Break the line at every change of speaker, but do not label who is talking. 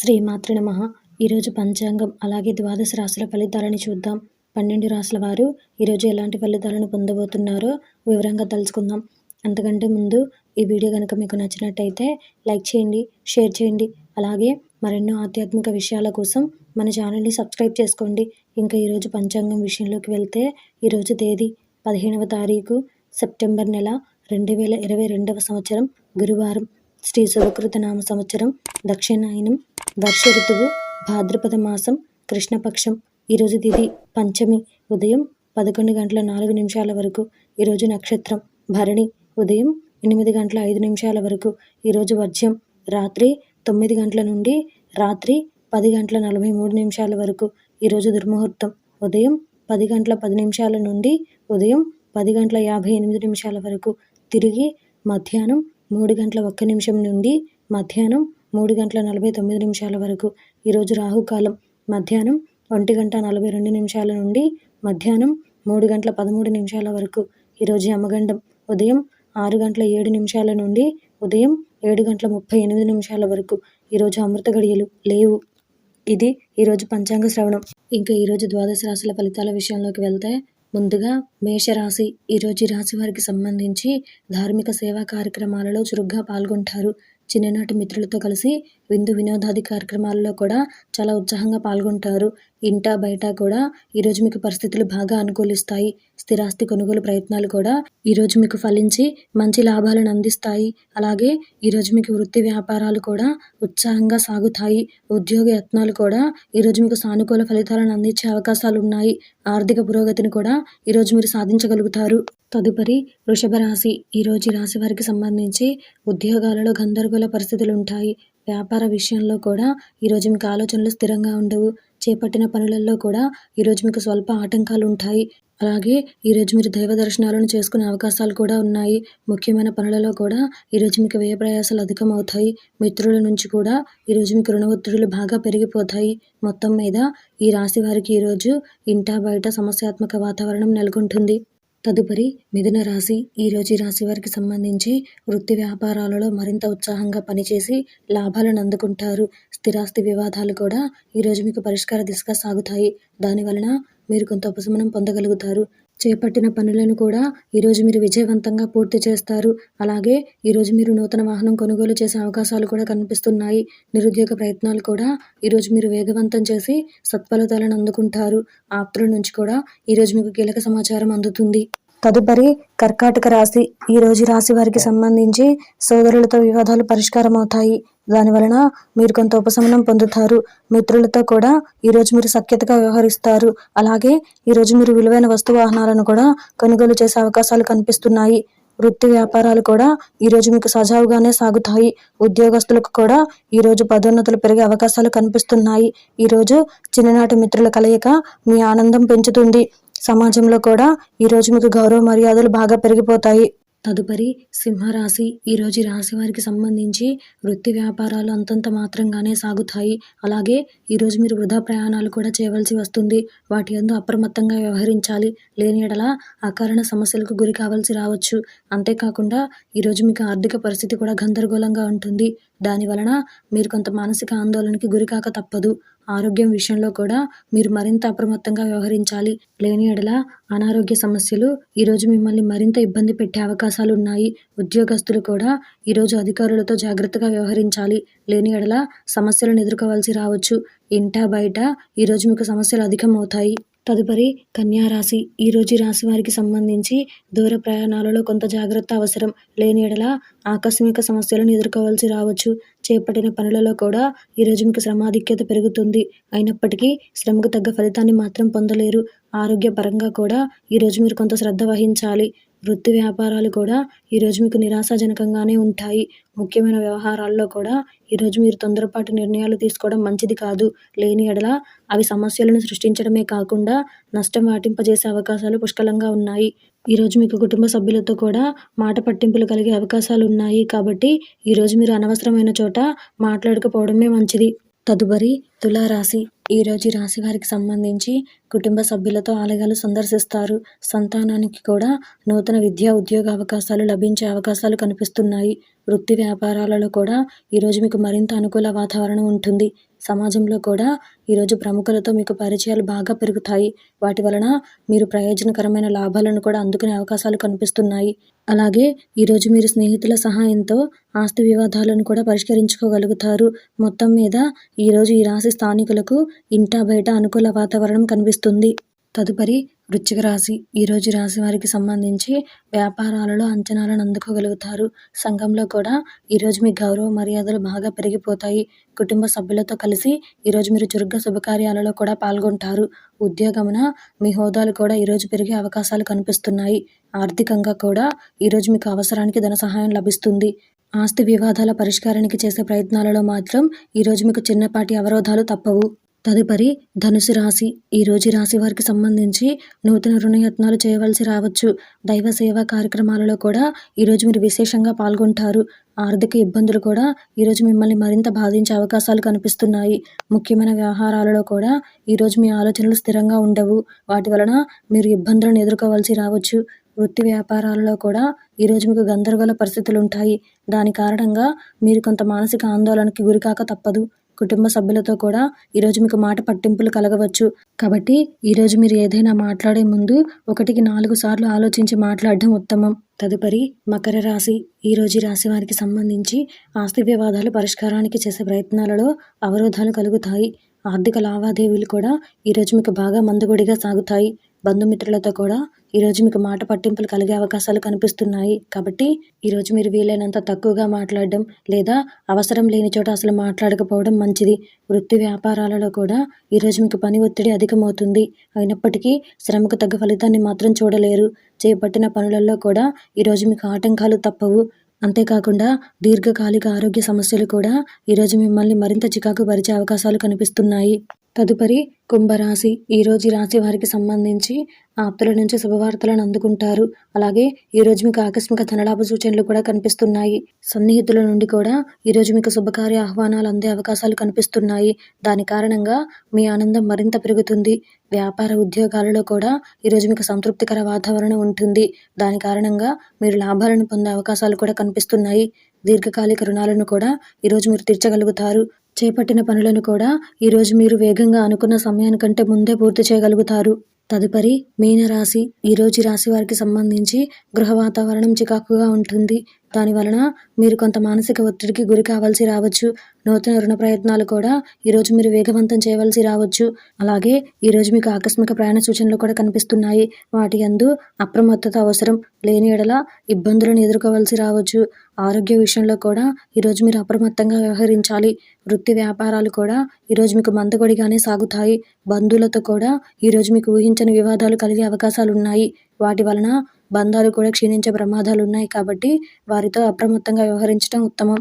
శ్రీమాత్రే నమః. ఈరోజు పంచాంగం అలాగే ద్వాదశ రాశుల ఫలితాలని చూద్దాం. 12 రాశుల వారు ఈరోజు ఎలాంటి ఫలితాలను పొందబోతున్నారో వివరంగా తెలుసుకుందాం. అంతకంటే ముందు ఈ వీడియో కనుక మీకు నచ్చినట్టయితే లైక్ చేయండి, షేర్ చేయండి. అలాగే మరెన్నో ఆధ్యాత్మిక విషయాల కోసం మన ఛానల్ని సబ్స్క్రైబ్ చేసుకోండి. ఇంకా ఈరోజు పంచాంగం విషయంలోకి వెళ్తే ఈరోజు తేదీ 15వ తారీఖు సెప్టెంబర్ నెల 2022వ సంవత్సరం గురువారం. శ్రీ శుభకృత నామ సంవత్సరం దక్షిణాయనం, వర్ష ఋతువు, భాద్రపద మాసం, కృష్ణపక్షం. ఈరోజు తిథి పంచమి, ఉదయం 11:04 వరకు. ఈరోజు నక్షత్రం భరణి, ఉదయం 8:05 వరకు. ఈరోజు వర్జ్యం రాత్రి 9 గంటల నుండి రాత్రి 10:43 వరకు. ఈరోజు దుర్ముహూర్తం ఉదయం 10:10 నుండి ఉదయం 10:58 వరకు. తిరిగి మధ్యాహ్నం 3:01 నుండి మధ్యాహ్నం 3:49 వరకు. ఈరోజు రాహుకాలం మధ్యాహ్నం 1:42 నుండి మధ్యాహ్నం 3:13 వరకు. ఈరోజు యమగండం ఉదయం 6:07 నుండి ఉదయం 7:38 వరకు. ఈరోజు అమృత గడియలు లేవు. ఇది ఈరోజు పంచాంగ శ్రవణం. ఇంకా ఈరోజు ద్వాదశ రాశుల ఫలితాల విషయంలోకి వెళ్తే ముందుగా మేషరాశి. ఈరోజు రాశి వారికి సంబంధించి ధార్మిక సేవా కార్యక్రమాలలో చురుగ్గా పాల్గొంటారు. చిన్ననాటి మిత్రులతో కలిసి విందు వినోదాది కార్యక్రమాలలో కూడా చాలా ఉత్సాహంగా పాల్గొంటారు. ఇంట బయట కూడా ఈరోజు మీకు పరిస్థితులు బాగా అనుకూలిస్తాయి. స్థిరాస్తి కొనుగోలు ప్రయత్నాలు కూడా ఈరోజు మీకు ఫలించి మంచి లాభాలను అందిస్తాయి. అలాగే ఈరోజు మీకు వృత్తి వ్యాపారాలు కూడా ఉత్సాహంగా సాగుతాయి. ఉద్యోగ యత్నాలు కూడా ఈరోజు మీకు సానుకూల ఫలితాలను అందించే అవకాశాలు ఉన్నాయి. ఆర్థిక పురోగతిని కూడా ఈరోజు మీరు సాధించగలుగుతారు. తదుపరి వృషభ రాశి. ఈరోజు ఈ రాశి వారికి సంబంధించి ఉద్యోగాలలో గందరగోళ పరిస్థితులు ఉంటాయి. వ్యాపార విషయంలో కూడా ఈరోజు మీకు ఆలోచనలు స్థిరంగా ఉండవు. చేపట్టిన పనులలో కూడా ఈరోజు మీకు స్వల్ప ఆటంకాలు ఉంటాయి. అలాగే ఈరోజు మీరు దైవ దర్శనాలను చేసుకునే అవకాశాలు కూడా ఉన్నాయి. ముఖ్యమైన పనులలో కూడా ఈరోజు మీకు వ్యయ ప్రయాసాలు అధికమవుతాయి. మిత్రుల నుంచి కూడా ఈరోజు మీకు రుణ ఒత్తిడులు బాగా పెరిగిపోతాయి. మొత్తం మీద ఈ రాశి వారికి ఈరోజు ఇంటా బయట సమస్యాత్మక వాతావరణం నెలకొంటుంది. తదుపరి మిథున రాశి. ఈరోజు ఈ రాశి వారికి సంబంధించి వృత్తి వ్యాపారాలలో మరింత ఉత్సాహంగా పనిచేసి లాభాలను అందుకుంటారు. స్థిరాస్తి వివాదాలు కూడా ఈరోజు మీకు పరిష్కార దిశగా సాగుతాయి. దానివలన మీరు కొంత ఉపశమనం పొందగలుగుతారు. చేపట్టిన పనులను కూడా ఈరోజు మీరు విజయవంతంగా పూర్తి చేస్తారు. అలాగే ఈరోజు మీరు నూతన వాహనం కొనుగోలు చేసే అవకాశాలు కూడా కనిపిస్తున్నాయి. నిరుద్యోగ ప్రయత్నాలు కూడా ఈరోజు మీరు వేగవంతం చేసి సత్ఫలితాలను అందుకుంటారు. ఆప్తుల నుంచి కూడా ఈరోజు మీకు కీలక సమాచారం అందుతుంది. తదుపరి కర్కాటక రాశి. ఈరోజు రాశి వారికి సంబంధించి సోదరులతో వివాదాలు పరిష్కారం అవుతాయి. దానివలన మీరు కొంత ఉపశమనం పొందుతారు. మిత్రులతో కూడా ఈరోజు మీరు సఖ్యతగా వ్యవహరిస్తారు. అలాగే ఈరోజు మీరు విలువైన వస్తు వాహనాలను కూడా కొనుగోలు చేసే అవకాశాలు కనిపిస్తున్నాయి. వృత్తి వ్యాపారాలు కూడా ఈరోజు మీకు సజావుగానే సాగుతాయి. ఉద్యోగస్తులకు కూడా ఈరోజు పదోన్నతులు పెరిగే అవకాశాలు కనిపిస్తున్నాయి. ఈరోజు చిన్ననాటి మిత్రుల కలయిక మీ ఆనందం పెంచుతుంది. సమాజంలో కూడా ఈరోజు మీకు గౌరవ మర్యాదలు బాగా పెరిగిపోతాయి. తదుపరి సింహరాశి. ఈరోజు రాశి వారికి సంబంధించి వృత్తి వ్యాపారాలు అంతంత మాత్రంగానే సాగుతాయి. అలాగే ఈరోజు మీరు వృధా ప్రయాణాలు కూడా చేయవలసి వస్తుంది. వాటి యందు అప్రమత్తంగా వ్యవహరించాలి. లేని ఎడల అకారణ సమస్యలకు గురి కావాల్సి రావచ్చు. అంతేకాకుండా ఈరోజు మీకు ఆర్థిక పరిస్థితి కూడా గందరగోళంగా ఉంటుంది. దానివలన మీరు కొంత మానసిక ఆందోళనకి గురికాక తప్పదు. ఆరోగ్యం విషయంలో కూడా మీరు మరింత అప్రమత్తంగా వ్యవహరించాలి. లేని ఎడల అనారోగ్య సమస్యలు ఈరోజు మిమ్మల్ని మరింత ఇబ్బంది పెట్టే అవకాశాలు ఉన్నాయి. ఉద్యోగస్తులు కూడా ఈరోజు అధికారులతో జాగ్రత్తగా వ్యవహరించాలి. లేని ఎడల సమస్యలను ఎదుర్కోవాల్సి రావచ్చు. ఇంటా బయట ఈరోజు మీకు సమస్యలు అధికమవుతాయి. తదుపరి కన్యా రాశి. ఈరోజు రాశి వారికి సంబంధించి దూర ప్రయాణాలలో కొంత జాగ్రత్త అవసరం. లేని ఎడల ఆకస్మిక సమస్యలను ఎదుర్కోవాల్సి రావచ్చు. చేపట్టిన పనులలో కూడా ఈరోజు మీకు శ్రమాధిక్యత పెరుగుతుంది. అయినప్పటికీ శ్రమకు తగ్గ ఫలితాన్ని మాత్రం పొందలేరు. ఆరోగ్యపరంగా కూడా ఈరోజు మీరు కొంత శ్రద్ధ వహించాలి. వృత్తి వ్యాపారాలు కూడా ఈరోజు మీకు నిరాశాజనకంగానే ఉంటాయి. ముఖ్యమైన వ్యవహారాల్లో కూడా ఈరోజు మీరు తొందరపాటు నిర్ణయాలు తీసుకోవడం మంచిది కాదు. లేని ఎడల అవి సమస్యలను సృష్టించడమే కాకుండా నష్టం వాటింపజేసే అవకాశాలు పుష్కలంగా ఉన్నాయి. ఈరోజు మీకు కుటుంబ సభ్యులతో కూడా మాట పట్టింపులు కలిగే అవకాశాలు ఉన్నాయి. కాబట్టి ఈరోజు మీరు అనవసరమైన చోట మాట్లాడకపోవడమే మంచిది. తదుపరి తులారాశి ఈరోజు ఈ రాశి వారికి సంబంధించి కుటుంబ సభ్యులతో ఆలయాలు సందర్శిస్తారు. సంతానానికి కూడా నూతన విద్యా ఉద్యోగ అవకాశాలు లభించే అవకాశాలు కనిపిస్తున్నాయి. వృత్తి వ్యాపారాలలో కూడా ఈరోజు మీకు మరింత అనుకూల వాతావరణం ఉంటుంది. సమాజంలో కూడా ఈరోజు ప్రముఖులతో మీకు పరిచయాలు బాగా పెరుగుతాయి. వాటి వలన మీరు ప్రయోజనకరమైన లాభాలను కూడా అందుకునే అవకాశాలు కనిపిస్తున్నాయి. అలాగే ఈరోజు మీరు స్నేహితుల సహాయంతో ఆస్తి వివాదాలను కూడా పరిష్కరించుకోగలుగుతారు. మొత్తం మీద ఈరోజు ఈ రాశి స్థానికులకు ఇంటా బయట అనుకూల వాతావరణం కనిపిస్తుంది. తదుపరి వృశ్చిక రాశి ఈరోజు రాశి వారికి సంబంధించి వ్యాపారాలలో అంచనాలను అందుకోగలుగుతారు. సంఘంలో కూడా ఈరోజు మీ గౌరవ మర్యాదలు బాగా పెరిగిపోతాయి. కుటుంబ సభ్యులతో కలిసి ఈరోజు మీరు చురుగ్గా శుభకార్యాలలో కూడా పాల్గొంటారు. ఉద్యోగమున మీ హోదాలు కూడా ఈరోజు పెరిగే అవకాశాలు కనిపిస్తున్నాయి. ఆర్థికంగా కూడా ఈరోజు మీకు అవసరానికి ధన సహాయం లభిస్తుంది. ఆస్తి వివాదాల పరిష్కారానికి చేసే ప్రయత్నాలలో మాత్రం ఈరోజు మీకు చిన్నపాటి అవరోధాలు తప్పవు. తదుపరి ధనుసు రాశి ఈరోజు రాశి వారికి సంబంధించి నూతన రుణయత్నాలు చేయవలసి రావచ్చు. దైవ సేవా కార్యక్రమాలలో కూడా ఈరోజు మీరు విశేషంగా పాల్గొంటారు. ఆర్థిక ఇబ్బందులు కూడా ఈరోజు మిమ్మల్ని మరింత బాధించే అవకాశాలు కనిపిస్తున్నాయి. ముఖ్యమైన వ్యవహారాలలో కూడా ఈరోజు మీ ఆలోచనలు స్థిరంగా ఉండవు. వాటి వలన మీరు ఇబ్బందులను ఎదుర్కోవాల్సి రావచ్చు. వృత్తి వ్యాపారాలలో కూడా ఈరోజు మీకు గందరగోళ పరిస్థితులు ఉంటాయి. దాని కారణంగా మీరు కొంత మానసిక ఆందోళనకి గురికాక తప్పదు. కుటుంబ సభ్యులతో కూడా ఈరోజు మీకు మాట పట్టింపులు కలగవచ్చు. కాబట్టి ఈరోజు మీరు ఏదైనా మాట్లాడే ముందు 1-4 సార్లు ఆలోచించి మాట్లాడడం ఉత్తమం. తదుపరి మకర రాశి ఈరోజు రాశి వారికి సంబంధించి ఆస్తి వివాదాలు పరిష్కారానికి చేసే ప్రయత్నాలలో అవరోధాలు కలుగుతాయి. ఆర్థిక లావాదేవీలు కూడా ఈరోజు మీకు బాగా మందకొడిగా సాగుతాయి. బంధుమిత్రులతో కూడా ఈరోజు మీకు మాట పట్టింపులు కలిగే అవకాశాలు కనిపిస్తున్నాయి. కాబట్టి ఈరోజు మీరు వీలైనంత తక్కువగా మాట్లాడడం లేదా అవసరం లేని చోట అసలు మాట్లాడకపోవడం మంచిది. వృత్తి వ్యాపారాలలో కూడా ఈరోజు మీకు పని ఒత్తిడి అధికమవుతుంది. అయినప్పటికీ శ్రమకు తగ్గ ఫలితాన్ని మాత్రం చూడలేరు. చేపట్టిన పనులలో కూడా ఈరోజు మీకు ఆటంకాలు తప్పవు. అంతేకాకుండా దీర్ఘకాలిక ఆరోగ్య సమస్యలు కూడా ఈరోజు మిమ్మల్ని మరింత చికాకు పరిచే అవకాశాలు కనిపిస్తున్నాయి. తదుపరి కుంభరాశి ఈరోజు రాశి వారికి సంబంధించి ఆప్తుల నుంచి శుభవార్తలను అందుకుంటారు. అలాగే ఈరోజు మీకు ఆకస్మిక ధనలాభ సూచనలు కూడా కనిపిస్తున్నాయి. సన్నిహితుల నుండి కూడా ఈరోజు మీకు శుభకార్య ఆహ్వానాలు అందే అవకాశాలు కనిపిస్తున్నాయి. దాని కారణంగా మీ ఆనందం మరింత పెరుగుతుంది. వ్యాపార ఉద్యోగాలలో కూడా ఈరోజు మీకు సంతృప్తికర వాతావరణం ఉంటుంది. దాని కారణంగా మీరు లాభాలను పొందే అవకాశాలు కూడా కనిపిస్తున్నాయి. దీర్ఘకాలిక రుణాలను కూడా ఈరోజు మీరు తీర్చగలుగుతారు. చేపట్టిన పనులను కూడా ఈరోజు మీరు వేగంగా అనుకున్న సమయానికంటే ముందే పూర్తి చేయగలుగుతారు. తదుపరి మీనరాశి ఈరోజు రాశి వారికి సంబంధించి గృహ వాతావరణం చికాకుగా ఉంటుంది. దాని వలన మీరు కొంత మానసిక ఒత్తిడికి గురి కావాల్సి రావచ్చు. నూతన రుణ ప్రయత్నాలు కూడా ఈరోజు మీరు వేగవంతం చేయవలసి రావచ్చు. అలాగే ఈరోజు మీకు ఆకస్మిక ప్రయాణ సూచనలు కూడా కనిపిస్తున్నాయి. వాటి యందు అప్రమత్తత అవసరం. లేని ఎడల ఇబ్బందులను ఎదుర్కోవాల్సి రావచ్చు. ఆరోగ్య విషయంలో కూడా ఈరోజు మీరు అప్రమత్తంగా వ్యవహరించాలి. వృత్తి వ్యాపారాలు కూడా ఈరోజు మీకు మందకొడిగానే సాగుతాయి. బంధువులతో కూడా ఈరోజు మీకు ఊహించని వివాదాలు కలిగే అవకాశాలు ఉన్నాయి. వాటి వలన బంధాలు కూడా క్షీణించే ప్రమాదాలు ఉన్నాయి. కాబట్టి వారితో అప్రమత్తంగా వ్యవహరించడం ఉత్తమం.